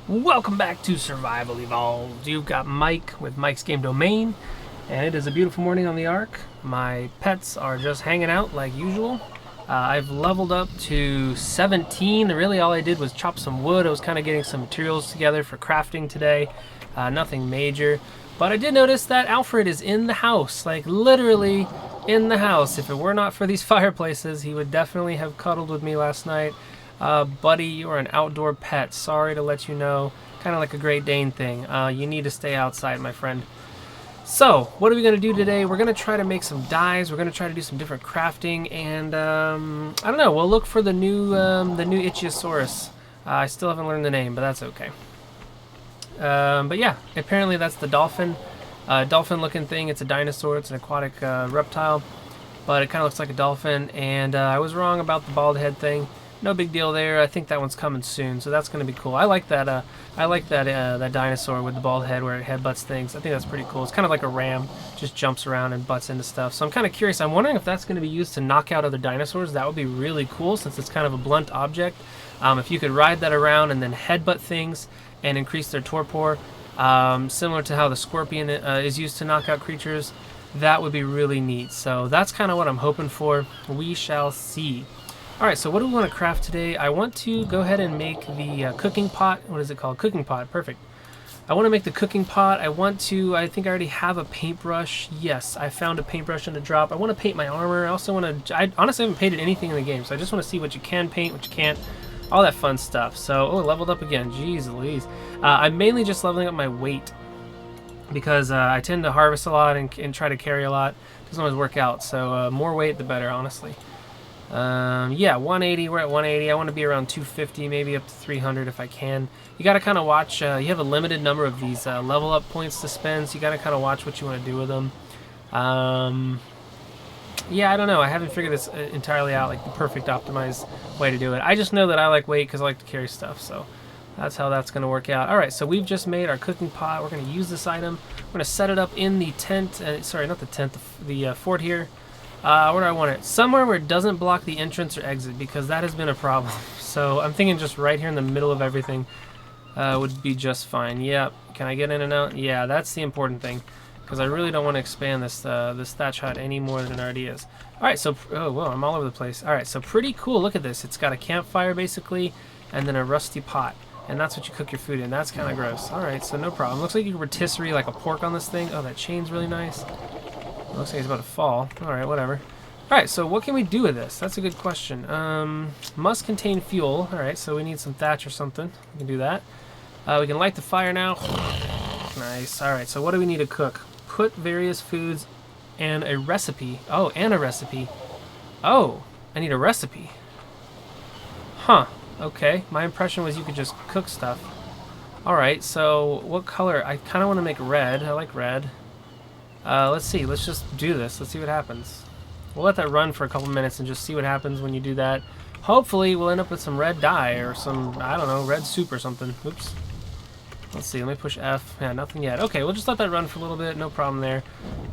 Welcome back to Survival Evolved. You've got Mike with Mike's Game Domain, and it is a beautiful morning on the ARK. My pets are just hanging out like usual. I've leveled up to 17. Really all I did was chop some wood. I was kind of getting some materials together for crafting today. Nothing major. But I did notice that Alfred is in the house, like literally in the house. If it were not for these fireplaces, he would definitely have cuddled with me last night. Buddy, you're an outdoor pet. Sorry to let you know. Kind of like a Great Dane thing. You need to stay outside, my friend. So, what are we going to do today? We're going to try to make some dyes. We're going to try to do some different crafting. And, I don't know. We'll look for the new Ichthyosaurus. I still haven't learned the name, but that's okay. But yeah, apparently that's the dolphin. Dolphin-looking thing. It's a dinosaur. It's an aquatic reptile. But it kind of looks like a dolphin. And I was wrong about the bald head thing. No big deal there. I think that one's coming soon, so that's going to be cool. I like that. That dinosaur with the bald head where it headbutts things. I think that's pretty cool. It's kind of like a ram, just jumps around and butts into stuff. So I'm kind of curious. I'm wondering if that's going to be used to knock out other dinosaurs. That would be really cool since it's kind of a blunt object. If you could ride that around and then headbutt things and increase their torpor, similar to how the scorpion is used to knock out creatures, that would be really neat. So that's kind of what I'm hoping for. We shall see. Alright, so what do we want to craft today? I want to go ahead and make the cooking pot. What is it called? Cooking pot. Perfect. I want to make the cooking pot. I think I already have a paintbrush. Yes, I found a paintbrush in the drop. I want to paint my armor. I also want to... I honestly haven't painted anything in the game, so I just want to see what you can paint, what you can't. All that fun stuff. So, leveled up again. Jeez Louise. I'm mainly just leveling up my weight because I tend to harvest a lot and try to carry a lot. Doesn't always work out, so more weight the better, honestly. Yeah, 180. We're at 180. I want to be around 250, maybe up to 300 if I can. You got to kind of watch. You have a limited number of these level up points to spend, so you got to kind of watch what you want to do with them. Yeah, I don't know. I haven't figured this entirely out, like the perfect optimized way to do it. I just know that I like weight because I like to carry stuff, so that's how that's going to work out. All right, so we've just made our cooking pot. We're going to use this item. We're going to set it up in the tent. Sorry, not the tent, the fort here. Where do I want it? Somewhere where it doesn't block the entrance or exit, because that has been a problem. So I'm thinking just right here in the middle of everything would be just fine. Yep. Can I get in and out? Yeah, that's the important thing, because I really don't want to expand this thatch hut any more than it already is. All right, so whoa, I'm all over the place. All right, so pretty cool. Look at this. It's got a campfire basically, and then a rusty pot, and that's what you cook your food in. That's kind of gross. All right, so no problem. Looks like you can rotisserie like a pork on this thing. Oh, that chain's really nice. Looks like he's about to fall. Alright, whatever. Alright, so what can we do with this? That's a good question. Must contain fuel. Alright, so we need some thatch or something. We can do that. We can light the fire now. Nice. Alright, so what do we need to cook? Put various foods and a recipe. Oh, and a recipe. Oh, I need a recipe. Huh. Okay, my impression was you could just cook stuff. Alright, so what color? I kind of want to make red. I like red. Let's see. Let's just do this. Let's see what happens. We'll let that run for a couple minutes and just see what happens when you do that. Hopefully, we'll end up with some red dye or some, I don't know, red soup or something. Oops. Let's see. Let me push F. Yeah, nothing yet. Okay, we'll just let that run for a little bit. No problem there.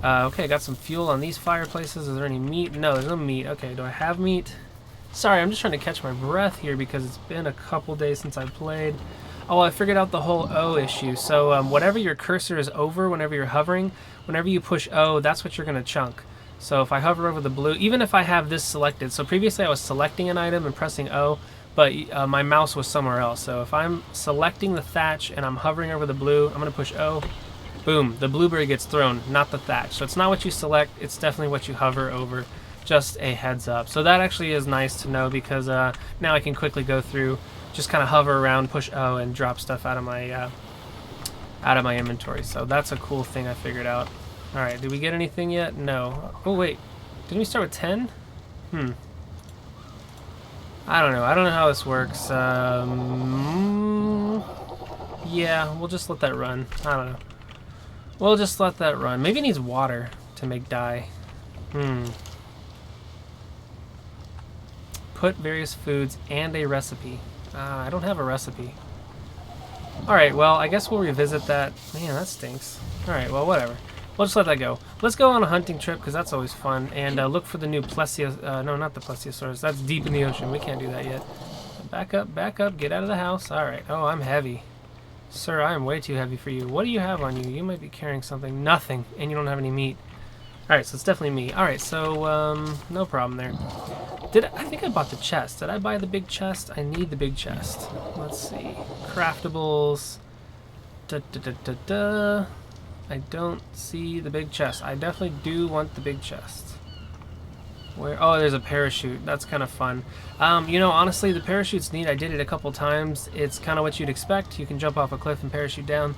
Okay, got some fuel on these fireplaces. Is there any meat? No, there's no meat. Okay, do I have meat? Sorry, I'm just trying to catch my breath here because it's been a couple days since I played. Oh, I figured out the whole O issue. So whatever your cursor is over, whenever you're hovering, whenever you push O, that's what you're going to chunk. So if I hover over the blue, even if I have this selected, so previously I was selecting an item and pressing O, but my mouse was somewhere else. So if I'm selecting the thatch and I'm hovering over the blue, I'm going to push O. Boom, the blueberry gets thrown, not the thatch. So it's not what you select, it's definitely what you hover over. Just a heads up. So that actually is nice to know because now I can quickly go through, just kind of hover around, push O, and drop stuff out of my inventory. So that's a cool thing I figured out. All right, did we get anything yet? No. Oh wait, didn't we start with 10? I don't know. I don't know how this works. Yeah, we'll just let that run. I don't know. We'll just let that run. Maybe it needs water to make dye. Put various foods and a recipe. I don't have a recipe. Alright, well, I guess we'll revisit that. Man, that stinks. Alright, well, whatever. We'll just let that go. Let's go on a hunting trip, because that's always fun, and look for the new no, not the Plesiosaurus. That's deep in the ocean. We can't do that yet. Back up, get out of the house. Alright. Oh, I'm heavy. Sir, I am way too heavy for you. What do you have on you? You might be carrying something. Nothing. And you don't have any meat. Alright, so it's definitely me. Alright, so, no problem there. I think I bought the chest. Did I buy the big chest? I need the big chest. Let's see. Craftables. I don't see the big chest. I definitely do want the big chest. Where? Oh, there's a parachute. That's kind of fun. You know, honestly, the parachute's neat. I did it a couple times. It's kind of what you'd expect. You can jump off a cliff and parachute down.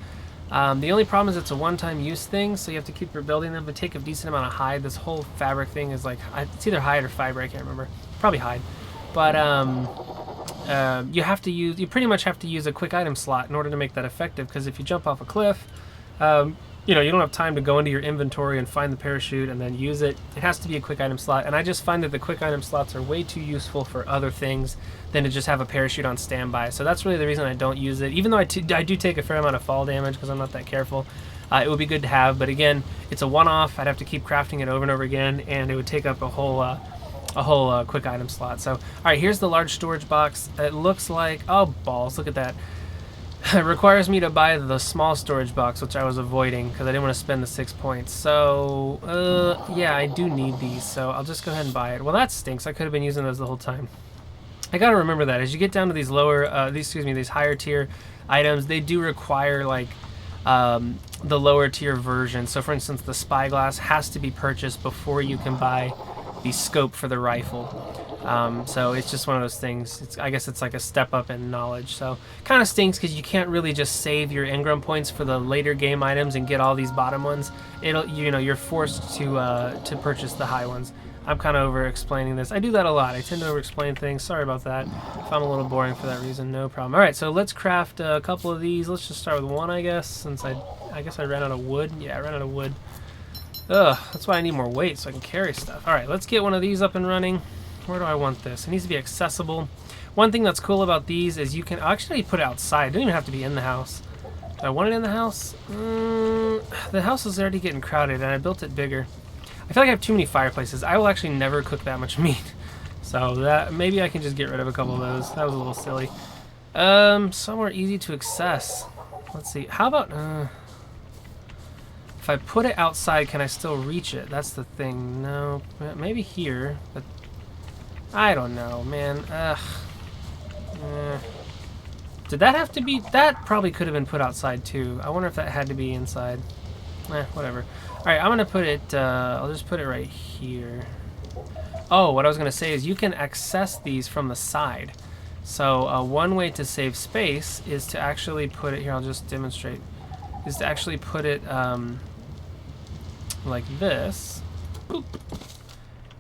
The only problem is it's a one-time use thing, so you have to keep rebuilding them, but take a decent amount of hide. This whole fabric thing is like, it's either hide or fiber, I can't remember. Probably hide. But you pretty much have to use a quick item slot in order to make that effective, because if you jump off a cliff, you know, you don't have time to go into your inventory and find the parachute and then use it. It has to be a quick item slot, and I just find that the quick item slots are way too useful for other things than to just have a parachute on standby. So that's really the reason I don't use it. Even though I do take a fair amount of fall damage because I'm not that careful, it would be good to have. But again, it's a one-off. I'd have to keep crafting it over and over again, and it would take up a whole quick item slot. So, all right, here's the large storage box. It looks like, oh balls, look at that. It requires me to buy the small storage box, which I was avoiding because I didn't want to spend the 6 points. So, yeah, I do need these, so I'll just go ahead and buy it. Well, that stinks. I could have been using those the whole time. I gotta remember that as you get down to these these higher tier items, they do require like the lower tier version. So, for instance, the spyglass has to be purchased before you can buy the scope for the rifle. So it's just one of those things. I guess it's like a step up in knowledge. So kind of stinks because you can't really just save your engram points for the later game items and get all these bottom ones. You're forced to purchase the high ones. I'm kind of over explaining this. I do that a lot. I tend to over explain things. Sorry about that. If I'm a little boring for that reason, no problem. All right, so let's craft a couple of these. Let's just start with one, I guess, since I guess I ran out of wood. Yeah, I ran out of wood. Ugh, that's why I need more weight so I can carry stuff. All right, let's get one of these up and running. Where do I want this? It needs to be accessible. One thing that's cool about these is you can actually put it outside. It doesn't even have to be in the house. Do I want it in the house? The house is already getting crowded, and I built it bigger. I feel like I have too many fireplaces. I will actually never cook that much meat. So that maybe I can just get rid of a couple of those. That was a little silly. Somewhere easy to access. Let's see. How about... if I put it outside, can I still reach it? That's the thing. No, maybe here, but... I don't know, man. Ugh. Did that have to be... That probably could have been put outside, too. I wonder if that had to be inside. Whatever. Alright, I'm going to put it... I'll just put it right here. Oh, what I was going to say is you can access these from the side. So, one way to save space is to actually put it... Here, I'll just demonstrate. Is to actually put it, like this. Boop.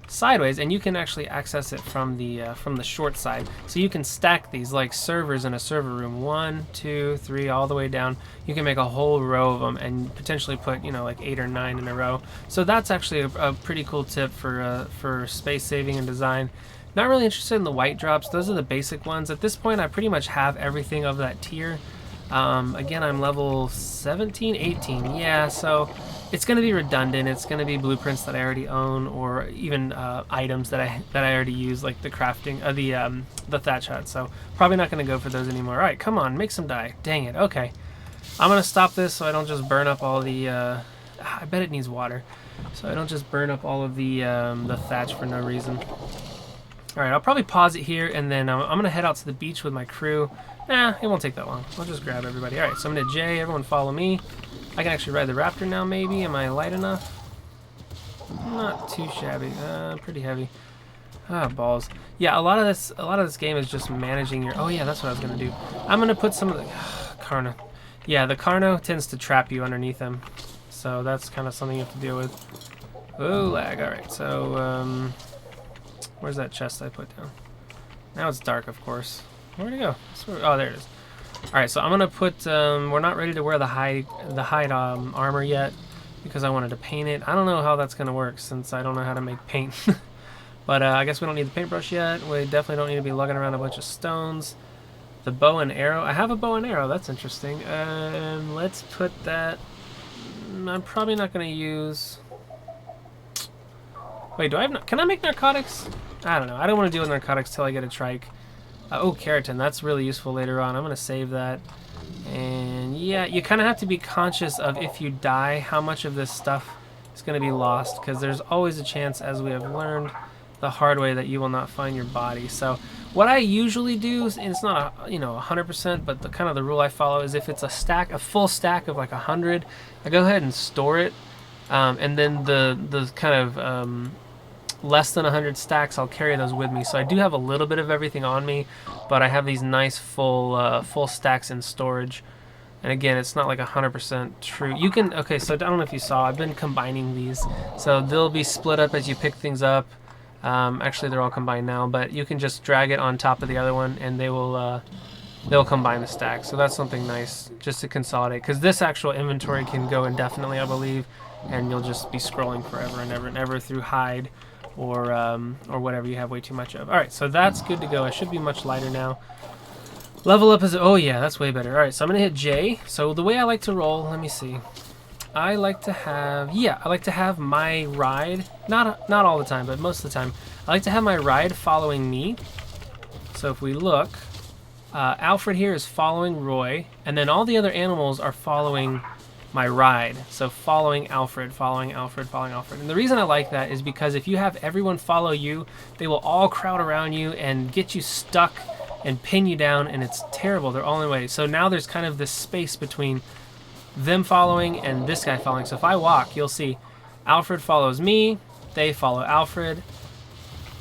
Sideways, and you can actually access it from the short side. So you can stack these like servers in a server room, 1, 2, 3, all the way down. You can make a whole row of them and potentially put, you know, like 8 or 9 in a row. So that's actually a pretty cool tip for space saving and design. Not really interested in the white drops. Those are the basic ones. At this point, I pretty much have everything of that tier. Again, I'm level 17, 18. Yeah, so it's going to be redundant. It's going to be blueprints that I already own, or even items that I already use, like the crafting, the thatch hut. So probably not going to go for those anymore. All right, come on, make some dye. Dang it. Okay, I'm going to stop this so I don't just burn up all the. I bet it needs water, so I don't just burn up all of the thatch for no reason. All right, I'll probably pause it here, and then I'm going to head out to the beach with my crew. It won't take that long. I'll just grab everybody. All right, so I'm going to J. Everyone follow me. I can actually ride the Raptor now, maybe. Am I light enough? Not too shabby. Pretty heavy. Ah, balls. Yeah, a lot of this game is just managing your... Oh, yeah, that's what I was going to do. I'm going to put some of the... Carno. Yeah, the Carno tends to trap you underneath them. So that's kind of something you have to deal with. Oh, lag. All right, so... where's that chest I put down? Now it's dark, of course. Where'd it go? Oh, there it is. Alright, so I'm gonna put, we're not ready to wear the hide armor yet because I wanted to paint it. I don't know how that's gonna work since I don't know how to make paint. But I guess we don't need the paintbrush yet. We definitely don't need to be lugging around a bunch of stones. The bow and arrow. I have a bow and arrow. That's interesting. Let's put that... I'm probably not gonna use... Wait, do I have... Can I make narcotics? I don't know. I don't want to deal with narcotics till I get a trike. Oh, keratin. That's really useful later on. I'm going to save that. And Yeah, you kind of have to be conscious of if you die, how much of this stuff is going to be lost, because there's always a chance, as we have learned the hard way, that you will not find your body. So what I usually do, and it's not 100%, but the kind of the rule I follow is if it's a full stack of like 100, I go ahead and store it, and then the kind of less than 100 stacks, I'll carry those with me. So I do have a little bit of everything on me, but I have these nice full stacks in storage. And again, it's not like 100% true. You can, okay, so I don't know if you saw, I've been combining these. So they'll be split up as you pick things up. Actually, they're all combined now, but you can just drag it on top of the other one, and they'll combine the stack. So that's something nice, just to consolidate. Because this actual inventory can go indefinitely, I believe, and you'll just be scrolling forever and ever and ever through hide or whatever you have way too much of. All right, so that's good to go. I should be much lighter now. Level up is, oh yeah, that's way better. All right, so I'm gonna hit J. So the way I like to roll, let me see. I like to have my ride, not all the time, but most of the time, I like to have my ride following me. So if we look, Alfred here is following Roy, and then all the other animals are following my ride. So following Alfred, following Alfred, following Alfred. And the reason I like that is because if you have everyone follow you, they will all crowd around you and get you stuck and pin you down, and it's terrible. They're all in the way. So now there's kind of this space between them following and this guy following. So if I walk, you'll see Alfred follows me, they follow Alfred.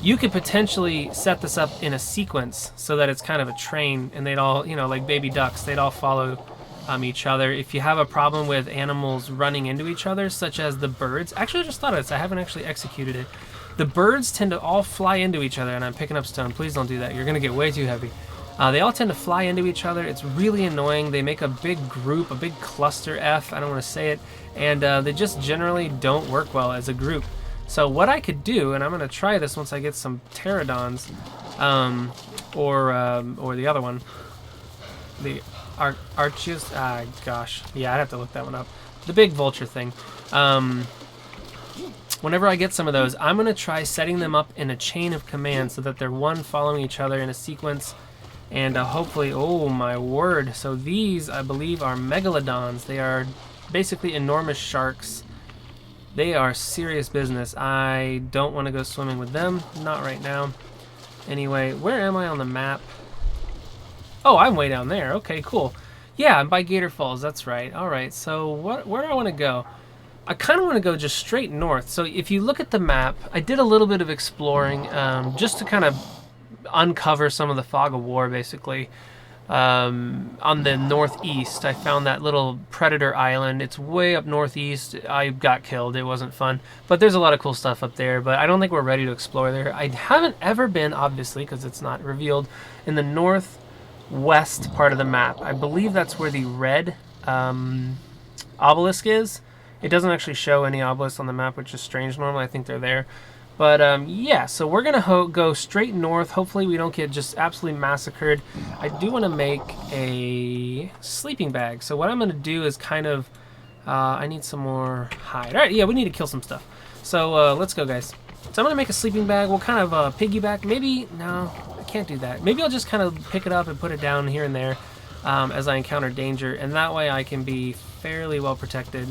You could potentially set this up in a sequence so that it's kind of a train, and they'd all, like baby ducks, they'd all follow each other. If you have a problem with animals running into each other, such as the birds, actually I just thought of this, I haven't actually executed it. The birds tend to all fly into each other, and I'm picking up stone. Please don't do that. You're going to get way too heavy. They all tend to fly into each other. It's really annoying. They make a big group, a big cluster F. I don't want to say it. And they just generally don't work well as a group. So what I could do, and I'm going to try this once I get some pterodons, or the other one, the Archius. Gosh. Yeah, I'd have to look that one up. The big vulture thing. Whenever I get some of those, I'm going to try setting them up in a chain of command so that they're one following each other in a sequence. And hopefully, oh my word. So these, I believe, are megalodons. They are basically enormous sharks. They are serious business. I don't want to go swimming with them. Not right now. Anyway, where am I on the map? Oh, I'm way down there. Okay, cool. Yeah, I'm by Gator Falls. That's right. All right, so where do I want to go? I kind of want to go just straight north. So if you look at the map, I did a little bit of exploring just to kind of uncover some of the fog of war, basically. On the northeast, I found that little predator island. It's way up northeast. I got killed. It wasn't fun. But there's a lot of cool stuff up there, but I don't think we're ready to explore there. I haven't ever been, obviously, because it's not revealed, in the northwest part of the map. I believe that's where the red obelisk is. It doesn't actually show any obelisks on the map, which is strange. Normally, I think they're there. But yeah, so we're going to go straight north. Hopefully we don't get just absolutely massacred. I do want to make a sleeping bag. So what I'm going to do is kind of... I need some more hide. All right, yeah, we need to kill some stuff. So let's go, guys. So I'm going to make a sleeping bag. We'll kind of piggyback. Maybe... No, I can't do that. Maybe I'll just kind of pick it up and put it down here and there as I encounter danger. And that way I can be fairly well protected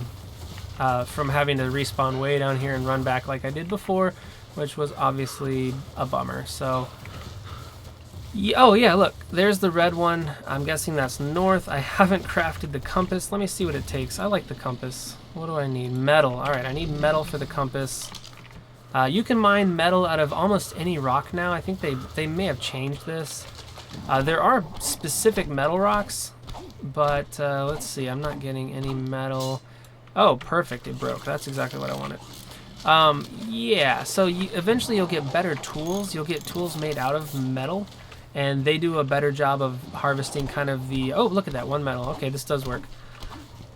from having to respawn way down here and run back like I did before, which was obviously a bummer. So, oh yeah, look, there's the red one. I'm guessing that's north. I haven't crafted the compass. Let me see what it takes. I like the compass. What do I need? Metal. All right, I need metal for the compass. You can mine metal out of almost any rock now. I think they may have changed this. There are specific metal rocks, but let's see. I'm not getting any metal. Oh, perfect. It broke. That's exactly what I wanted. Yeah, so eventually you'll get better tools. You'll get tools made out of metal, and they do a better job of harvesting kind of the... Oh, look at that. One metal. Okay, this does work.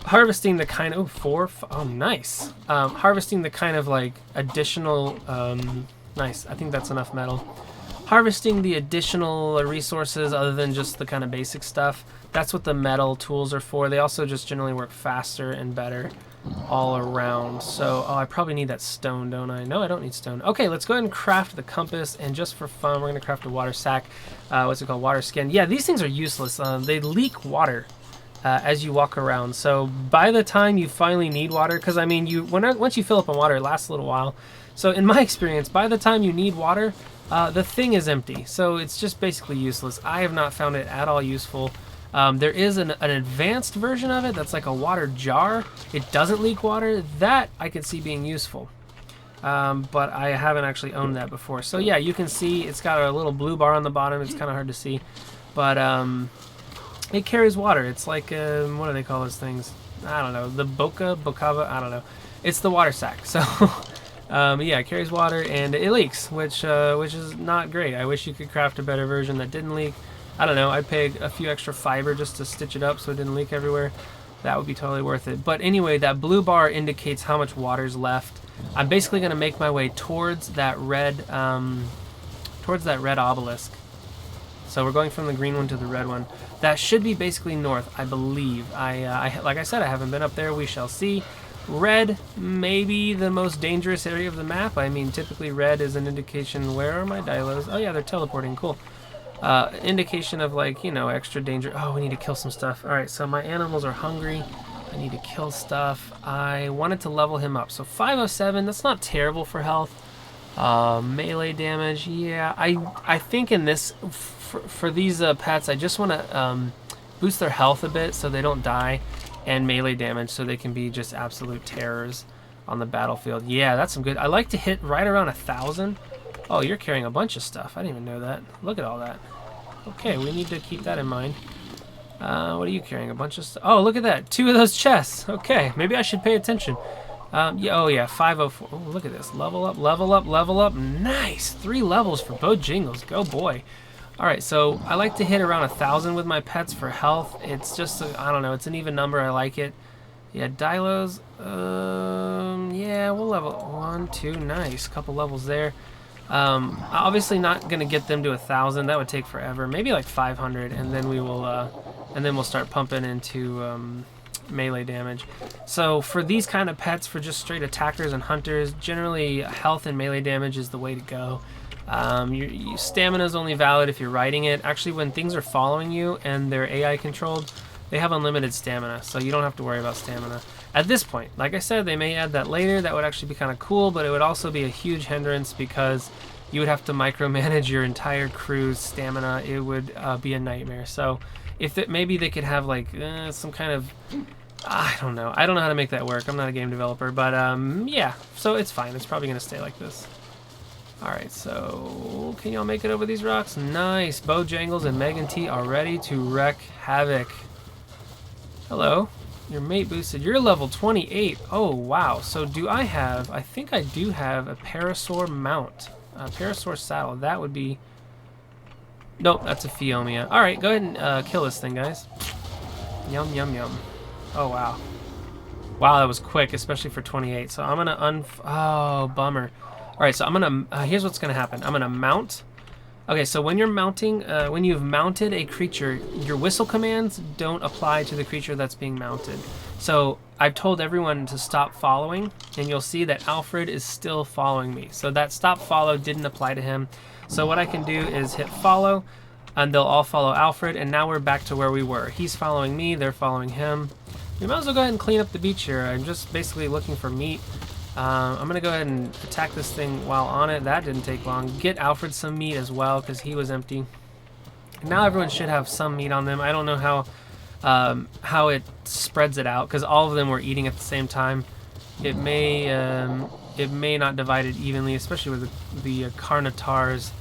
Harvesting the kind of... Oh, nice. Harvesting the kind of, like, additional... Nice. I think that's enough metal. Harvesting the additional resources other than just the kind of basic stuff. That's what the metal tools are for. They also just generally work faster and better all around. So, oh, I probably need that stone, don't I? No, I don't need stone. Okay, let's go ahead and craft the compass. And just for fun, we're going to craft a water sack. What's it called? Water skin. Yeah, these things are useless. They leak water. as you walk around. So by the time you finally need water, because I mean, once you fill up on water, it lasts a little while. So in my experience, by the time you need water, the thing is empty. So it's just basically useless. I have not found it at all useful. There is an advanced version of it that's like a water jar. It doesn't leak water. That I could see being useful. But I haven't actually owned that before. So yeah, you can see it's got a little blue bar on the bottom. It's kind of hard to see. But it carries water. It's like, what do they call those things? I don't know. The Bocava, I don't know. It's the water sack. So yeah, it carries water and it leaks, which is not great. I wish you could craft a better version that didn't leak. I don't know, I'd pay a few extra fiber just to stitch it up so it didn't leak everywhere. That would be totally worth it. But anyway, that blue bar indicates how much water's left. I'm basically going to make my way towards that red obelisk. So we're going from the green one to the red one. That should be basically north, I believe. Like I said, I haven't been up there. We shall see. Red may be the most dangerous area of the map. I mean, typically red is an indication. Where are my Dilos? Oh yeah, they're teleporting. Cool. Indication of, like, you know, extra danger. Oh, we need to kill some stuff. Alright, so my animals are hungry. I need to kill stuff. I wanted to level him up. So 507, that's not terrible for health. Melee damage, yeah. I think in this, for these pets, I just want to boost their health a bit so they don't die, and melee damage so they can be just absolute terrors on the battlefield. Yeah, that's some good. I like to hit right around 1,000. Oh, you're carrying a bunch of stuff. I didn't even know that. Look at all that. Okay, we need to keep that in mind. What are you carrying? A bunch of stuff? Oh, look at that. 2 of those chests. Okay, maybe I should pay attention. Yeah, oh yeah, 504. Oh, look at this. Level up, level up, level up. Nice. 3 levels for Bojingles. Go boy. All right, so I like to hit around 1,000 with my pets for health. It's just, I don't know, it's an even number. I like it. Yeah, Dilos. Yeah, we'll level 1, 2. Nice. Couple levels there. Obviously not gonna get them to 1,000. That would take forever. Maybe like 500, and then we'll start pumping into melee damage. So for these kind of pets, for just straight attackers and hunters, generally health and melee damage is the way to go. Your stamina is only valid if you're riding it. Actually, when things are following you and they're AI controlled, they have unlimited stamina, so you don't have to worry about stamina at this point. Like I said, they may add that later. That would actually be kind of cool, but it would also be a huge hindrance because you would have to micromanage your entire crew's stamina. It would be a nightmare. So if maybe they could have like some kind of, I don't know how to make that work. I'm not a game developer, but yeah, so it's fine. It's probably gonna stay like this. Alright, so can y'all make it over these rocks? Nice. Bojangles and Megan T are ready to wreak havoc. Hello. Your mate boosted. You're level 28. Oh, wow. So do I have, I think I do have a Parasaur mount. A Parasaur saddle. That would be, nope, that's a Phiomia. Alright, go ahead and kill this thing, guys. Yum, yum, yum. Oh, wow. Wow, that was quick, especially for 28. So I'm gonna oh, bummer. Alright, so I'm gonna, here's what's gonna happen. I'm gonna mount. Okay, so when you're mounting, when you've mounted a creature, your whistle commands don't apply to the creature that's being mounted. So I've told everyone to stop following, and you'll see that Alfred is still following me. So that stop follow didn't apply to him. So what I can do is hit follow, and they'll all follow Alfred, and now we're back to where we were. He's following me, they're following him. We might as well go ahead and clean up the beach here. I'm just basically looking for meat. I'm going to go ahead and attack this thing while on it. That didn't take long. Get Alfred some meat as well, because he was empty. Now everyone should have some meat on them. I don't know how it spreads it out, because all of them were eating at the same time. It may not divide it evenly, especially with the Carnotars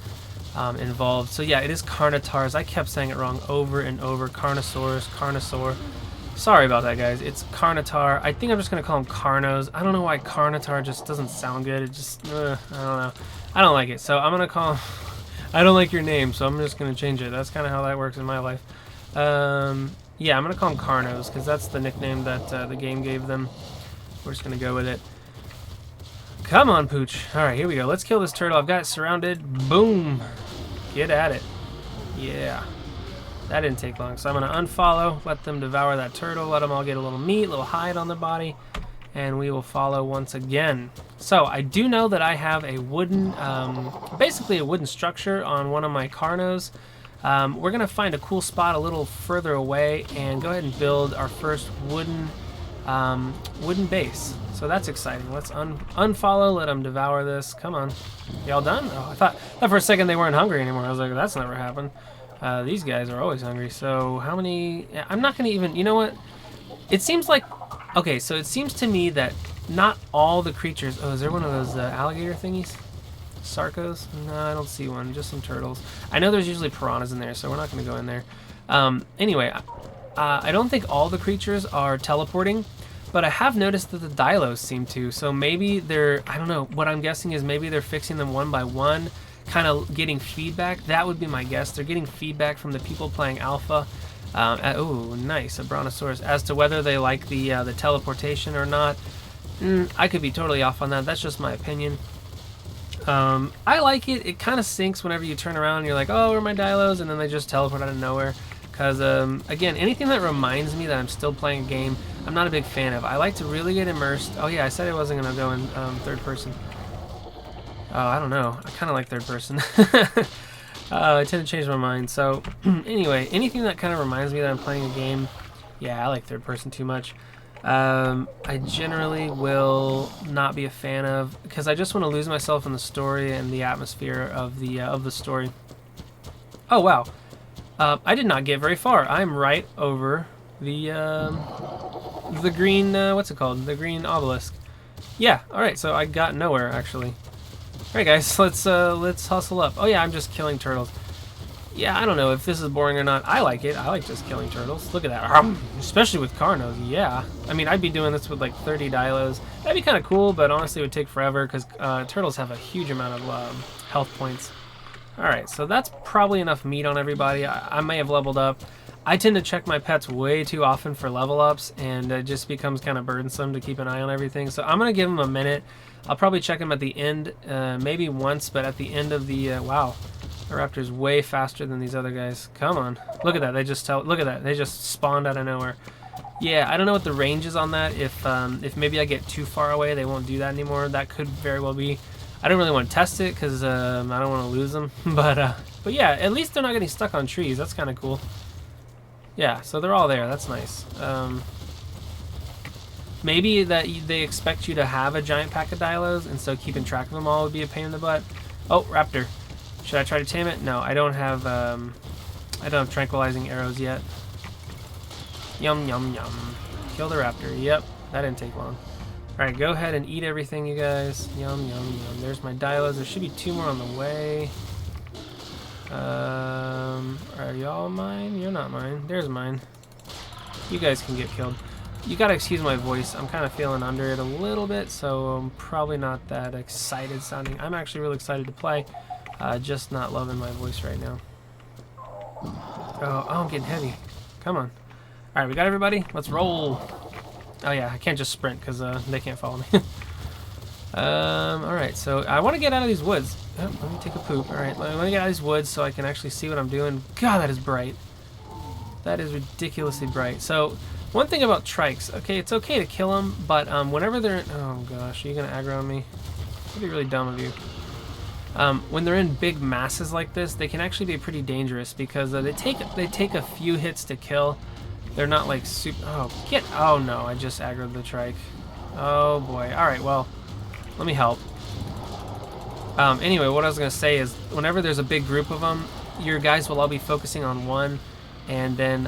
involved. So yeah, it is Carnotars. I kept saying it wrong over and over. Carnosaurus, Carnosaur. Sorry about that, guys. It's Carnotar. I think I'm just going to call them Carnos. I don't know why Carnotar just doesn't sound good. It just, I don't know. I don't like it. So I'm going to call them, I don't like your name, so I'm just going to change it. That's kind of how that works in my life. Yeah, I'm going to call them Carnos, because that's the nickname that the game gave them. We're just going to go with it. Come on, Pooch. All right, here we go. Let's kill this turtle. I've got it surrounded. Boom. Get at it. Yeah. That didn't take long, so I'm going to unfollow, let them devour that turtle, let them all get a little meat, a little hide on the body, and we will follow once again. So I do know that I have a wooden, basically a wooden structure on one of my Carnos. We're going to find a cool spot a little further away and go ahead and build our first wooden base. So that's exciting. Let's unfollow, let them devour this. Come on. Y'all done? Oh, I thought for a second they weren't hungry anymore. I was like, that's never happened. These guys are always hungry. So how many? I'm not going to even, you know what? It seems like, okay, so it seems to me that not all the creatures, oh, is there one of those alligator thingies? Sarcos? No, I don't see one, just some turtles. I know there's usually piranhas in there, so we're not going to go in there. Anyway, I don't think all the creatures are teleporting, but I have noticed that the Dilos seem to, so maybe they're, I don't know, what I'm guessing is maybe they're fixing them one by one, kind of getting feedback. That would be my guess. They're getting feedback from the people playing alpha. Oh, nice, a brontosaurus. As to whether they like the teleportation or not, I could be totally off on that. That's just my opinion. I like it. It kind of sinks whenever you turn around and you're like, oh, where are my Dilos? And then they just teleport out of nowhere. Because, again, anything that reminds me that I'm still playing a game, I'm not a big fan of. I like to really get immersed. Oh, yeah, I said I wasn't going to go in third person. Oh, I don't know. I kind of like third person. I tend to change my mind. So, anyway, anything that kind of reminds me that I'm playing a game, yeah, I like third person too much. I generally will not be a fan of, because I just want to lose myself in the story and the atmosphere of the story. Oh, wow. I did not get very far. I'm right over the green, what's it called? The green obelisk. Yeah, alright, so I got nowhere, actually. Alright, guys, let's hustle up. Oh, yeah, I'm just killing turtles. Yeah, I don't know if this is boring or not. I like it. I like just killing turtles. Look at that. Especially with Carnos, yeah. I mean, I'd be doing this with like 30 Dilos. That'd be kind of cool, but honestly it would take forever because turtles have a huge amount of health points. Alright, so that's probably enough meat on everybody. I may have leveled up. I tend to check my pets way too often for level ups, and it just becomes kind of burdensome to keep an eye on everything. So I'm going to give them a minute. I'll probably check them at the end, maybe once, but at the end of the... wow. The raptor's way faster than these other guys. Come on. Look at that. Look at that. They just spawned out of nowhere. Yeah, I don't know what the range is on that. If maybe I get too far away, they won't do that anymore. That could very well be. I don't really want to test it because I don't want to lose them. But yeah, at least they're not getting stuck on trees. That's kind of cool. Yeah, so they're all there. That's nice. Maybe that they expect you to have a giant pack of Dilos, and so keeping track of them all would be a pain in the butt. Oh, raptor. Should I try to tame it? No, I don't have tranquilizing arrows yet. Yum, yum, yum. Kill the raptor. Yep, that didn't take long. Alright, go ahead and eat everything, you guys. Yum, yum, yum. There's my Dilos. There should be 2 more on the way. Are y'all mine? You're not mine. There's mine. You guys can get killed. You gotta excuse my voice. I'm kind of feeling under it a little bit, so I'm probably not that excited sounding. I'm actually really excited to play. Just not loving my voice right now. Oh, I'm getting heavy. Come on. Alright, we got everybody? Let's roll. Oh yeah, I can't just sprint because they can't follow me. Alright, so I want to get out of these woods. Oh, let me take a poop. Alright, let me get out of these woods so I can actually see what I'm doing. God, that is bright. That is ridiculously bright. So, one thing about trikes, okay, it's okay to kill them, but whenever they're in... Oh gosh, are you going to aggro on me? That'd be really dumb of you. When they're in big masses like this, they can actually be pretty dangerous because they take a few hits to kill. They're not like super... Oh no, I just aggroed the trike. Oh boy. Alright, well, let me help. Anyway, what I was going to say is whenever there's a big group of them, your guys will all be focusing on one, and then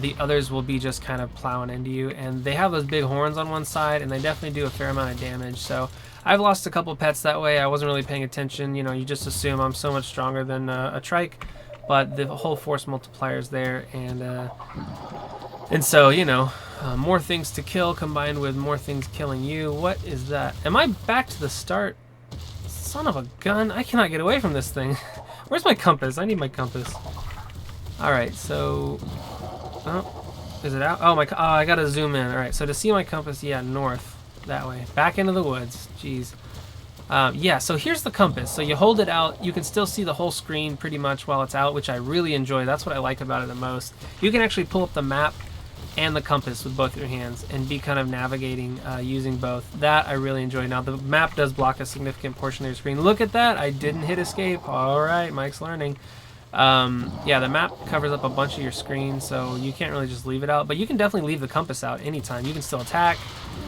the others will be just kind of plowing into you. And they have those big horns on one side, and they definitely do a fair amount of damage. So I've lost a couple pets that way. I wasn't really paying attention. You know, you just assume I'm so much stronger than a trike, but the whole force multiplier is there, and so, you know, more things to kill combined with more things killing you. What is that? Am I back to the start? Son of a gun. I cannot get away from this thing. Where's my compass? I need my compass. Alright, so... Oh, is it out? Oh, I gotta zoom in. Alright, so to see my compass, yeah, north. That way. Back into the woods. Jeez. Yeah, so here's the compass. So you hold it out. You can still see the whole screen pretty much while it's out, which I really enjoy. That's what I like about it the most. You can actually pull up the map and the compass with both your hands and be kind of navigating using both. That I really enjoy. Now, the map does block a significant portion of your screen. Look at that. I didn't hit escape. All right, Mike's learning. Yeah, the map covers up a bunch of your screen, so you can't really just leave it out. But you can definitely leave the compass out anytime. You can still attack.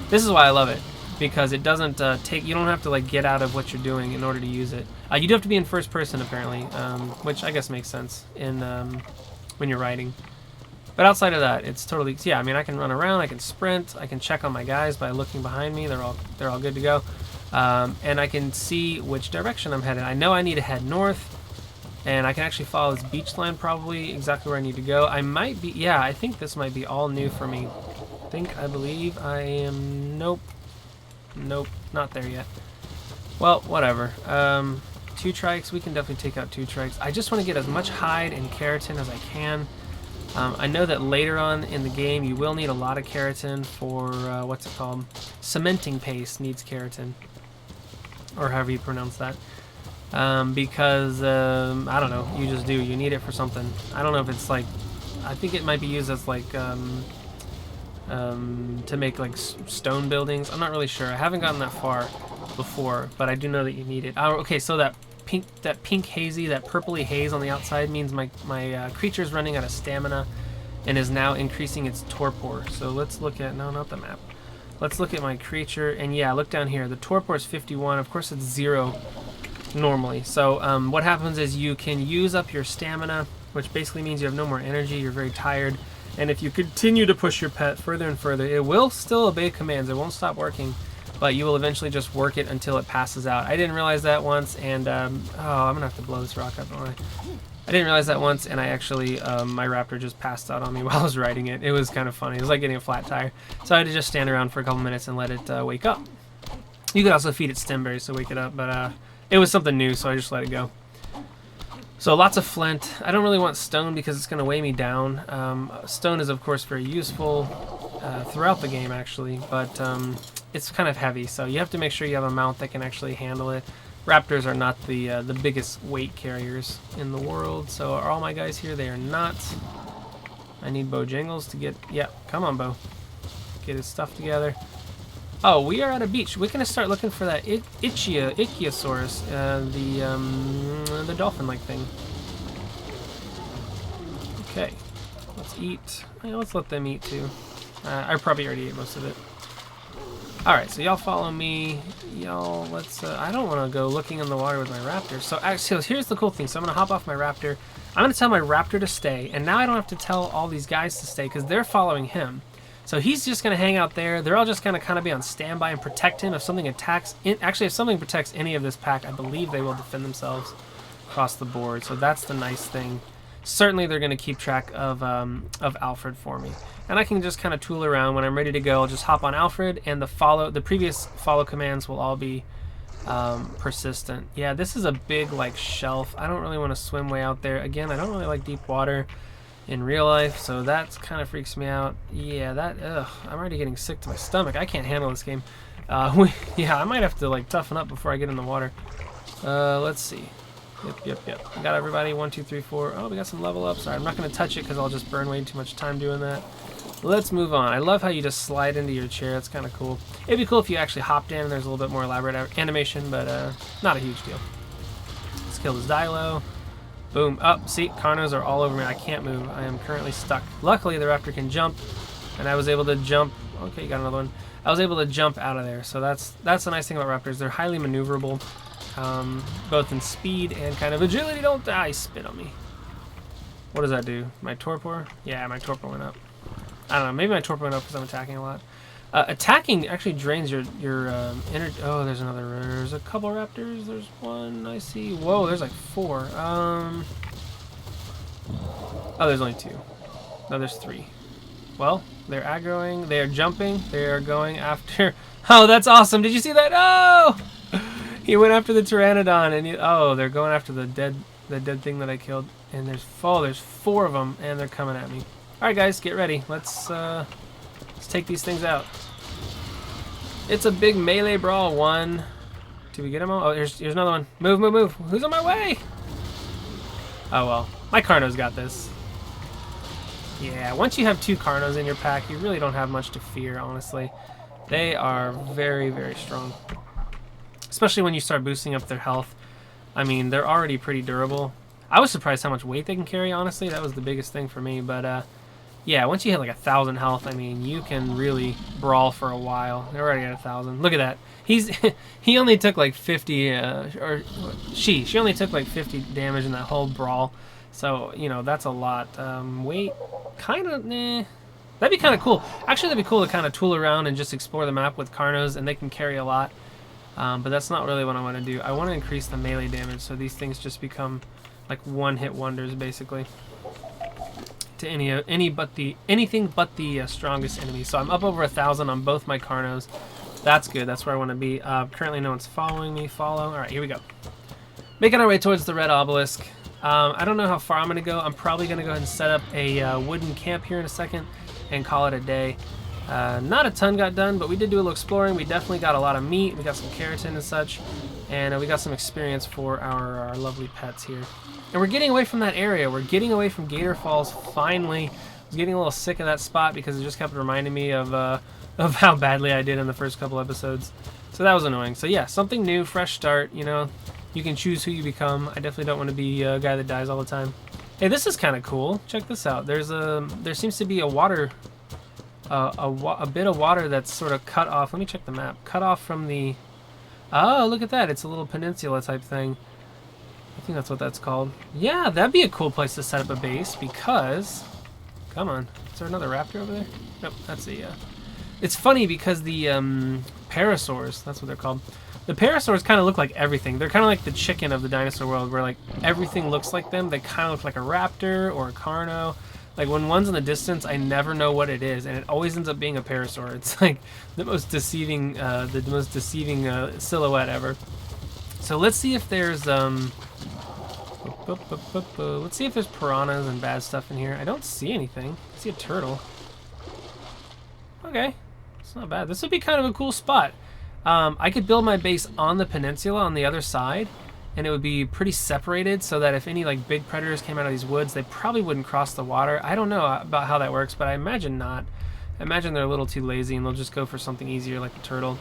This is why I love it, because it doesn't you don't have to like get out of what you're doing in order to use it. You do have to be in first person apparently, which I guess makes sense in when you're riding. But outside of that, it's totally, yeah, I mean, I can run around, I can sprint, I can check on my guys by looking behind me. They're all good to go. And I can see which direction I'm headed. I know I need to head north, and I can actually follow this beach line probably exactly where I need to go. I might be, yeah, I think this might be all new for me. I believe I am, nope, not there yet. Well, whatever. 2 trikes, we can definitely take out 2 trikes. I just want to get as much hide and keratin as I can. I know that later on in the game you will need a lot of keratin for, what's it called? Cementing paste needs keratin. Or however you pronounce that. Because, I don't know, you just do. You need it for something. I don't know if it's like, I think it might be used as like, to make like stone buildings. I'm not really sure. I haven't gotten that far before, but I do know that you need it. Okay, so that pink hazy, that purpley haze on the outside means my creature's running out of stamina and is now increasing its torpor. So let's look at, no, not the map. Let's look at my creature, and yeah, look down here. The torpor is 51. Of course, it's 0 normally. So what happens is you can use up your stamina, which basically means you have no more energy. You're very tired. And if you continue to push your pet further and further, it will still obey commands. It won't stop working, but you will eventually just work it until it passes out. I didn't realize that once, and oh, I'm gonna have to blow this rock up, don't I didn't realize that once, and I actually, my raptor just passed out on me while I was riding it. It was kind of funny. It was like getting a flat tire. So I had to just stand around for a couple minutes and let it wake up. You could also feed it stem berries to wake it up, but it was something new, so I just let it go. So lots of flint. I don't really want stone because it's going to weigh me down. Stone is, of course, very useful throughout the game, actually, but it's kind of heavy, so you have to make sure you have a mount that can actually handle it. Raptors are not the biggest weight carriers in the world, so are all my guys here? They are not. I need Bojangles to get, yeah, come on, Bo. Get his stuff together. Oh, we are at a beach. We're going to start looking for that Ichthyosaurus, the dolphin-like thing. Okay, let's eat. Yeah, let's let them eat, too. I probably already ate most of it. Alright, so y'all follow me. Y'all, let's, I don't want to go looking in the water with my raptor. So actually, here's the cool thing. So I'm going to hop off my raptor. I'm going to tell my raptor to stay. And now I don't have to tell all these guys to stay because they're following him. So he's just going to hang out there. They're all just going to kind of be on standby and protect him if something attacks. Actually, if something protects any of this pack, I believe they will defend themselves across the board. So that's the nice thing. Certainly they're going to keep track of Alfred for me. And I can just kind of tool around. When I'm ready to go, I'll just hop on Alfred, and the previous follow commands will all be persistent. Yeah, this is a big like shelf. I don't really want to swim way out there. Again, I don't really like deep water in real life, so that kind of freaks me out. Yeah, I'm already getting sick to my stomach. I can't handle this game. Yeah, I might have to like toughen up before I get in the water. Let's see. Yep. I got everybody. 1, 2, 3, 4. Oh, we got some level ups. Sorry, I'm not going to touch it because I'll just burn way too much time doing that. Let's move on. I love how you just slide into your chair. It's kind of cool. It'd be cool if you actually hopped in and there's a little bit more elaborate animation, but not a huge deal. Let's kill this Dilo. Boom. Up. See, Carnos are all over me. I can't move. I am currently stuck. Luckily, the raptor can jump, and I was able to jump. Okay, you got another one. I was able to jump out of there, so that's the nice thing about raptors. They're highly maneuverable, both in speed and kind of agility. Don't die. Spit on me. What does that do? My torpor? Yeah, my torpor went up. I don't know. Maybe my torpor went up because I'm attacking a lot. Attacking actually drains your energy. Oh, there's another. There's a couple raptors. There's one I see. Whoa, there's like 4. Oh, there's only 2. No, there's 3. Well, they're aggroing. They are jumping. They are going after. Oh, that's awesome! Did you see that? Oh, he went after the pteranodon, and oh, they're going after the dead thing that I killed. And there's 4 of them, and they're coming at me. All right, guys, get ready. Let's take these things out. It's a big melee brawl. 1. Did we get him all? Oh, here's another one. Move. Who's on my way? Oh, well. My Carno's got this. Yeah, once you have 2 Carnos in your pack, you really don't have much to fear, honestly. They are very, very strong. Especially when you start boosting up their health. I mean, they're already pretty durable. I was surprised how much weight they can carry, honestly. That was the biggest thing for me. But yeah, once you hit like 1,000 health, I mean, you can really brawl for a while. They're already at 1,000. Look at that. He only took like 50, or she only took like 50 damage in that whole brawl. So, you know, that's a lot. Weight, kind of, that'd be kind of cool. Actually, that'd be cool to kind of tool around and just explore the map with Carnos, and they can carry a lot. But that's not really what I want to do. I want to increase the melee damage, so these things just become like one-hit wonders, basically, to anything but the strongest enemy. So I'm up over 1,000 on both my Carnos. That's good. That's where I want to be. Currently, no one's following me. Follow. All right, here we go. Making our way towards the red obelisk. I don't know how far I'm going to go. I'm probably going to go ahead and set up a wooden camp here in a second and call it a day. Not a ton got done, but we did do a little exploring. We definitely got a lot of meat. We got some keratin and such, and we got some experience for our lovely pets here. And we're getting away from that area. We're getting away from Gator Falls, finally. I was getting a little sick of that spot because it just kept reminding me of how badly I did in the first couple episodes. So that was annoying. So yeah, something new, fresh start, you know. You can choose who you become. I definitely don't want to be a guy that dies all the time. Hey, this is kind of cool. Check this out. There seems to be a water, a bit of water that's sort of cut off. Let me check the map. Cut off from the. Oh, look at that! It's a little peninsula type thing. I think that's what that's called. Yeah, that'd be a cool place to set up a base because. Come on, is there another raptor over there? Nope, that's a. It's funny because the parasaurs, that's what they're called. The parasaurs kind of look like everything. They're kind of like the chicken of the dinosaur world, where like everything looks like them. They kind of look like a raptor or a carno. Like when one's in the distance, I never know what it is, and it always ends up being a parasaur. It's like the most deceiving, silhouette ever. So let's see if there's let's see if there's piranhas and bad stuff in here. I don't see anything. I see a turtle. Okay, it's not bad. This would be kind of a cool spot. I could build my base on the peninsula on the other side, and it would be pretty separated so that if any like big predators came out of these woods, they probably wouldn't cross the water. I don't know about how that works, but I imagine not. I imagine they're a little too lazy and they'll just go for something easier like a turtle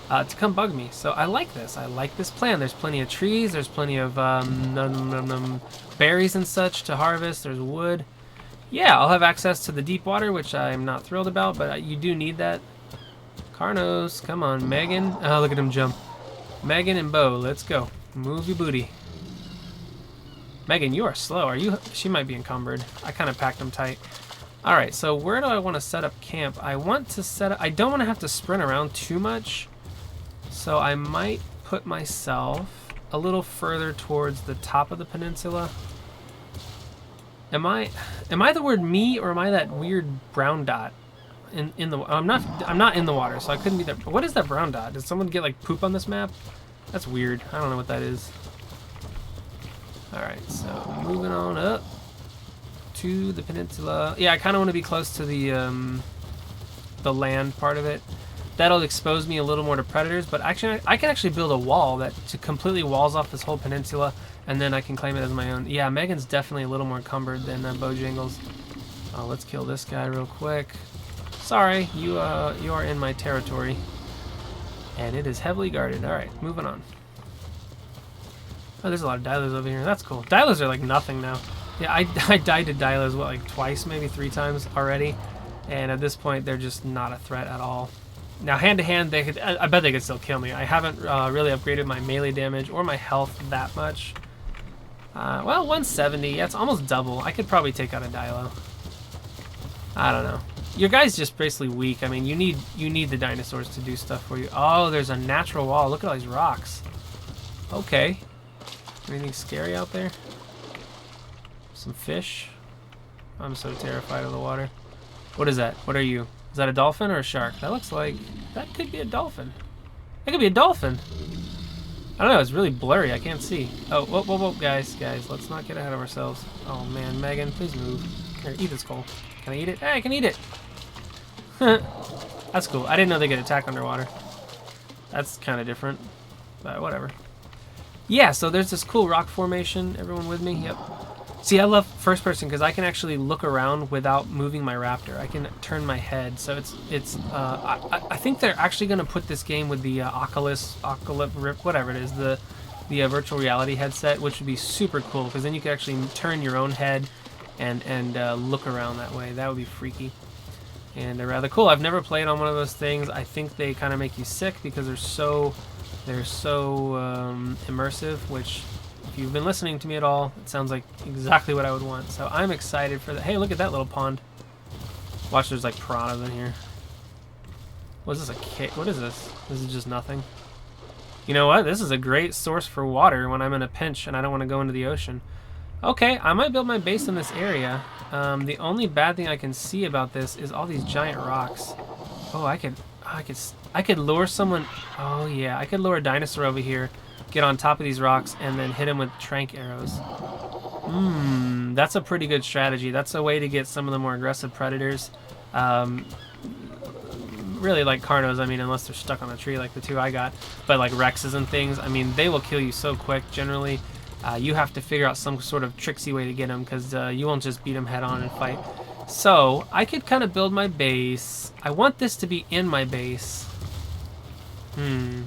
to come bug me. So I like this. I like this plan. There's plenty of trees. There's plenty of berries and such to harvest. There's wood. Yeah, I'll have access to the deep water, which I'm not thrilled about, but you do need that. Carnos, come on, Megan. Oh, look at him jump. Megan and Bo, let's go. Move your booty. Megan, you are slow. Are you? She might be encumbered. I kind of packed them tight. All right, so where do I want to set up camp? I want to set up. I don't want to have to sprint around too much, so I might put myself a little further towards the top of the peninsula. Am I the word me, or am I that weird brown dot? In the I'm not in the water, so I couldn't be there. What is that brown dot? Did someone get like poop on this map? That's weird. I don't know what that is. All right, so moving on up to the peninsula. Yeah, I kind of want to be close to the land part of it. That'll expose me a little more to predators, but actually I can actually build a wall that completely walls off this whole peninsula, and then I can claim it as my own. Yeah, Megan's definitely a little more encumbered than Bojangles. Oh, let's kill this guy real quick. Sorry, you are in my territory, and it is heavily guarded. All right, moving on. Oh, there's a lot of Dilers over here. That's cool. Dilers are like nothing now. Yeah, I died to Dilers, what, like twice, maybe 3 times already, and at this point they're just not a threat at all. Now, hand to hand, they could. I bet they could still kill me. I haven't really upgraded my melee damage or my health that much. Well, 170. Yeah, it's almost double. I could probably take out a Dilo. I don't know. Your guy's just basically weak. I mean, you need the dinosaurs to do stuff for you. Oh, there's a natural wall. Look at all these rocks. Okay. Anything scary out there? Some fish. I'm so terrified of the water. What is that? What are you? Is that a dolphin or a shark? That looks like... That could be a dolphin. That could be a dolphin. I don't know. It's really blurry. I can't see. Oh, whoa, whoa, whoa. Guys, let's not get ahead of ourselves. Oh, man. Megan, please move. Here, eat this coal. Can I eat it? Hey, I can eat it. That's cool. I didn't know they could attack underwater. That's kind of different, but whatever. Yeah, so there's this cool rock formation. Everyone with me? Yep. See, I love first person because I can actually look around without moving my raptor. I can turn my head, so I think they're actually going to put this game with the Oculus Rip, whatever it is, the the virtual reality headset, which would be super cool because then you could actually turn your own head and look around that way. That would be freaky. And they're rather cool. I've never played on one of those things. I think they kind of make you sick because they're so immersive, which if you've been listening to me at all, it sounds like exactly what I would want. So I'm excited for that. Hey, look at that little pond. Watch, there's like piranhas in here. What is this, a cave? What is this? This is just nothing. You know what? This is a great source for water when I'm in a pinch and I don't want to go into the ocean. Okay, I might build my base in this area. The only bad thing I can see about this is all these giant rocks. Oh, I could lure someone. Oh yeah, I could lure a dinosaur over here, get on top of these rocks, and then hit him with trank arrows. That's a pretty good strategy. That's a way to get some of the more aggressive predators. Really like Carnos, I mean, unless they're stuck on a tree like the two I got. But like Rexes and things, I mean, they will kill you so quick generally. You have to figure out some sort of tricksy way to get them because you won't just beat them head on and fight. So I could kind of build my base. I want this to be in my base. I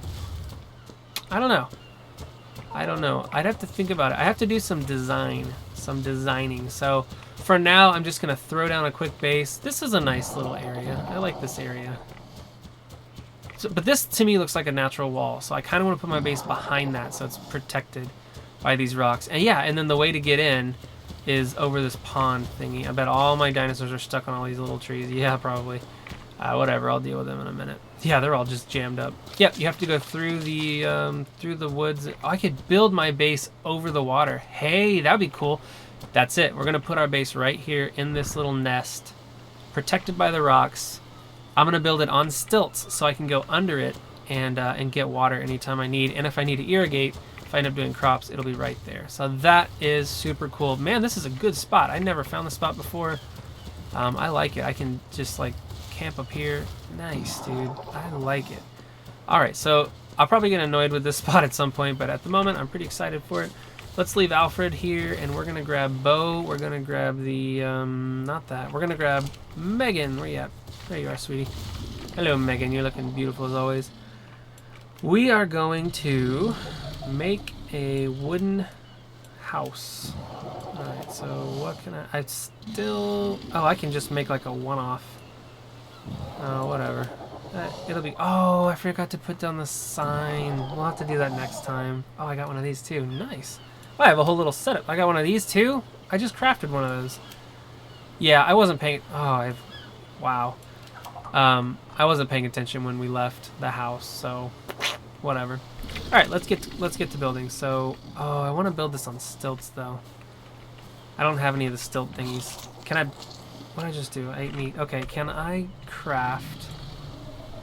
don't know. I'd have to think about it. I have to do some designing. So for now, I'm just going to throw down a quick base. This is a nice little area. I like this area. So, but this to me looks like a natural wall. So I kind of want to put my base behind that so it's protected by these rocks. And yeah, and then the way to get in is over this pond thingy. I bet all my dinosaurs are stuck on all these little trees. Yeah, probably. Whatever, I'll deal with them in a minute. Yeah, they're all just jammed up. Yep, you have to go through the woods. Oh, I could build my base over the water. Hey, that'd be cool. That's it. We're gonna put our base right here in this little nest, protected by the rocks. I'm gonna build it on stilts so I can go under it and get water anytime I need. And if I need to irrigate, if I end up doing crops, it'll be right there. So that is super cool. Man, this is a good spot. I never found this spot before. I like it. I can just like camp up here. Nice, dude. I like it. All right, so I'll probably get annoyed with this spot at some point, but at the moment, I'm pretty excited for it. Let's leave Alfred here, and we're gonna grab Bo. We're gonna grab the, not that. We're gonna grab Megan. Where you at? There you are, sweetie. Hello, Megan. You're looking beautiful as always. We are going to make a wooden house. All right, so what can I still, oh, I can just make like a one-off. Oh, whatever. It'll be, oh, I forgot to put down the sign. We'll have to do that next time. Oh, I got one of these too. Nice. Oh, I have a whole little setup. I got one of these too? I just crafted one of those. Yeah, I wasn't paying, wow. I wasn't paying attention when we left the house, so whatever. All right, let's get to building. So, oh, I want to build this on stilts though. I don't have any of the stilt thingies. Can I, what did I just do? I ate meat. Okay, can I craft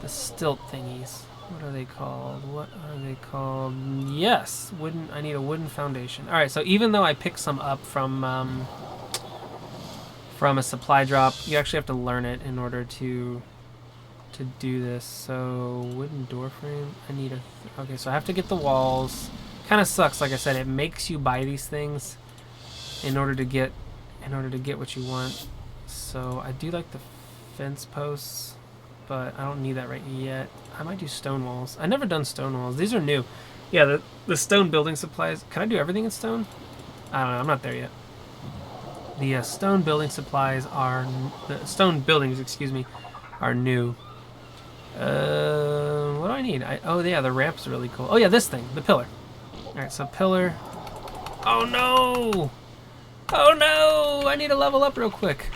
the stilt thingies? What are they called? What are they called? Yes, wooden. I need a wooden foundation. All right, so even though I picked some up from a supply drop, you actually have to learn it in order to do this. So wooden door frame. I need a. Okay, so I have to get the walls. Kind of sucks. Like I said, it makes you buy these things in order to get what you want. So I do like the fence posts, but I don't need that right yet. I might do stone walls. I've never done stone walls. These are new. Yeah, the stone building supplies. Can I do everything in stone? I don't know. I'm not there yet. The stone building supplies are... The stone buildings, excuse me, are new. What do I need? Oh, yeah, the ramp's really cool. Oh, yeah, this thing. The pillar. All right, so pillar. Oh, no! Oh, no! I need to level up real quick.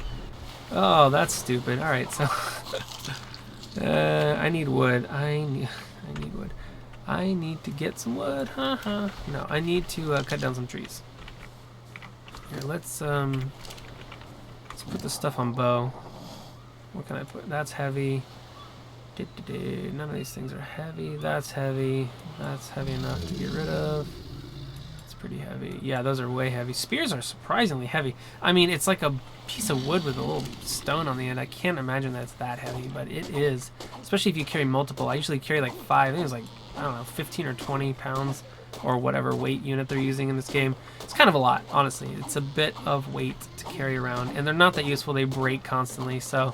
Oh, that's stupid. All right, so... I need wood. I need wood. I need to get some wood. No, I need to cut down some trees. Here, let's put the stuff on Bo. What can I put? That's heavy. None of these things are heavy. That's heavy. That's heavy enough to get rid of. It's pretty heavy. Yeah, those are way heavy. Spears are surprisingly heavy. I mean, it's like a piece of wood with a little stone on the end. I can't imagine that it's that heavy, but it is. Especially if you carry multiple. I usually carry like 5. I think it's like, I don't know, 15 or 20 pounds or whatever weight unit they're using in this game. It's kind of a lot, honestly. It's a bit of weight to carry around, and they're not that useful. They break constantly, so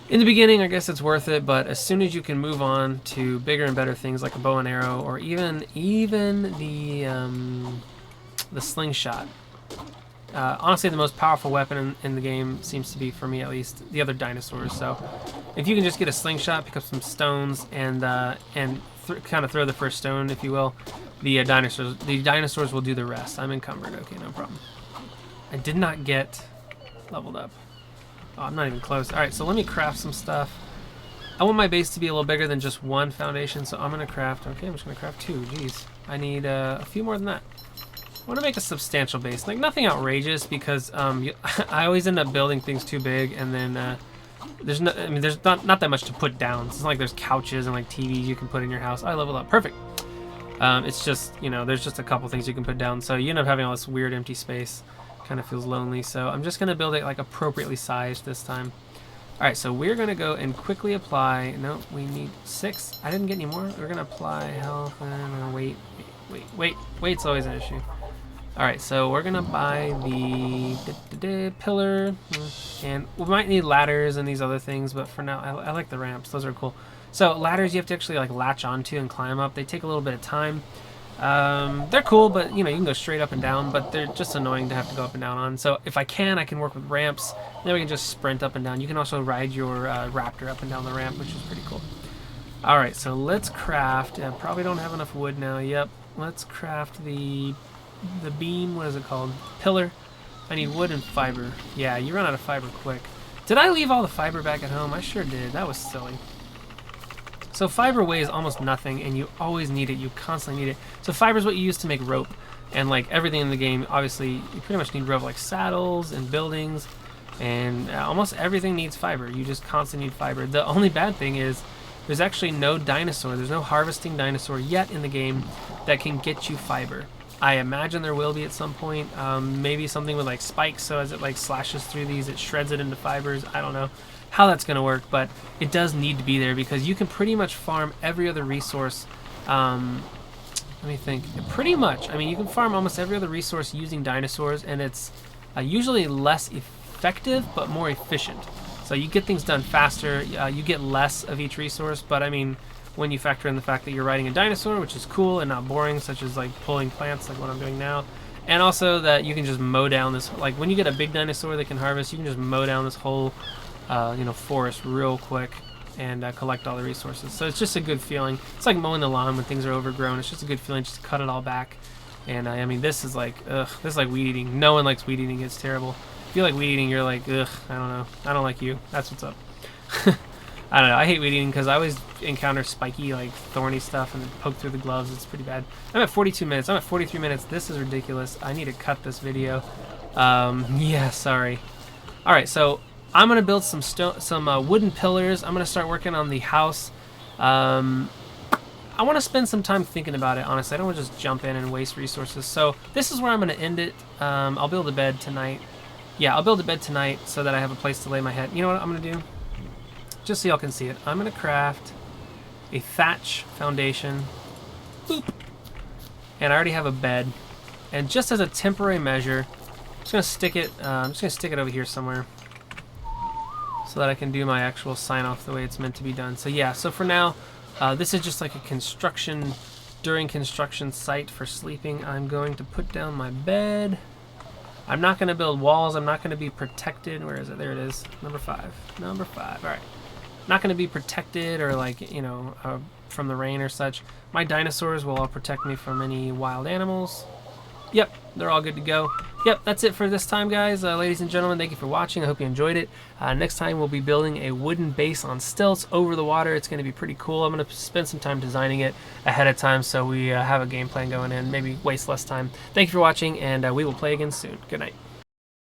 In the beginning, I guess it's worth it, but as soon as you can move on to bigger and better things like a bow and arrow, or even the slingshot. Honestly, the most powerful weapon in the game seems to be, for me at least, the other dinosaurs. So, if you can just get a slingshot, pick up some stones, and kind of throw the first stone, if you will, the dinosaurs will do the rest. I'm encumbered. Okay, no problem. I did not get leveled up. Oh, I'm not even close. All right, so let me craft some stuff. I want my base to be a little bigger than just one foundation, so I'm gonna craft. Okay, I'm just gonna craft 2. Jeez, I need a few more than that. I want to make a substantial base, like nothing outrageous, because I always end up building things too big, and then there's not that much to put down. It's not like there's couches and like TVs you can put in your house. I leveled up, perfect. It's just, you know, there's just a couple things you can put down, so you end up having all this weird empty space. Kind of feels lonely, so I'm just gonna build it like appropriately sized this time. All right, so we're gonna go and quickly apply. No, we need 6. I didn't get any more. We're gonna apply health and wait's always an issue. All right, so we're gonna buy the pillar, and we might need ladders and these other things, but for now, I like the ramps. Those are cool. So ladders you have to actually like latch onto and climb up. They take a little bit of time. They're cool, but you know, you can go straight up and down, but they're just annoying to have to go up and down on. So if I can work with ramps. Then we can just sprint up and down. You can also ride your raptor up and down the ramp, which is pretty cool. All right, so let's craft. Probably don't have enough wood now. Yep, let's craft the beam. What is it called? Pillar. I need wood and fiber. Yeah, you run out of fiber quick. Did I leave all the fiber back at home? I sure did. That was silly. So fiber weighs almost nothing, and you always need it. You constantly need it. So fiber is what you use to make rope, and like everything in the game, obviously, you pretty much need rope, like saddles and buildings, and almost everything needs fiber. You just constantly need fiber. The only bad thing is there's actually no dinosaur. There's no harvesting dinosaur yet in the game that can get you fiber. I imagine there will be at some point. Maybe something with like spikes, so as it like slashes through these, it shreds it into fibers. I don't know how that's going to work, but it does need to be there because you can pretty much farm every other resource. Let me think. Pretty much. I mean, you can farm almost every other resource using dinosaurs, and it's usually less effective but more efficient. So you get things done faster. You get less of each resource, but I mean, when you factor in the fact that you're riding a dinosaur, which is cool and not boring, such as like pulling plants like what I'm doing now, and also that you can just mow down this, like when you get a big dinosaur that can harvest, you can just mow down this whole forest real quick and collect all the resources. So it's just a good feeling. It's like mowing the lawn when things are overgrown. It's just a good feeling just to cut it all back. And I mean, this is like weed eating. No one likes weed eating. It's terrible. If you like weed eating, you're like, ugh, I don't know. I don't like you. That's what's up. I don't know. I hate weed eating because I always encounter spiky, like thorny stuff and poke through the gloves. It's pretty bad. I'm at 42 minutes. I'm at 43 minutes. This is ridiculous. I need to cut this video. Yeah, sorry. All right, so I'm gonna build some wooden pillars. I'm gonna start working on the house. I want to spend some time thinking about it. Honestly, I don't want to just jump in and waste resources. So this is where I'm gonna end it. I'll build a bed tonight. Yeah, I'll build a bed tonight so that I have a place to lay my head. You know what I'm gonna do? Just so y'all can see it, I'm gonna craft a thatch foundation. Boop. And I already have a bed. And just as a temporary measure, I'm just gonna stick it over here somewhere, so that I can do my actual sign off the way it's meant to be done. So yeah, so for now, this is just like a during construction site for sleeping. I'm going to put down my bed. I'm not gonna build walls. I'm not gonna be protected. Where is it? There it is. Number 5. Number 5. All right. Not gonna be protected or like, you know, from the rain or such. My dinosaurs will all protect me from any wild animals. Yep, they're all good to go. Yep, that's it for this time, guys. Ladies and gentlemen, thank you for watching. I hope you enjoyed it. Next time, we'll be building a wooden base on stilts over the water. It's going to be pretty cool. I'm going to spend some time designing it ahead of time so we have a game plan going in, maybe waste less time. Thank you for watching, and we will play again soon. Good night.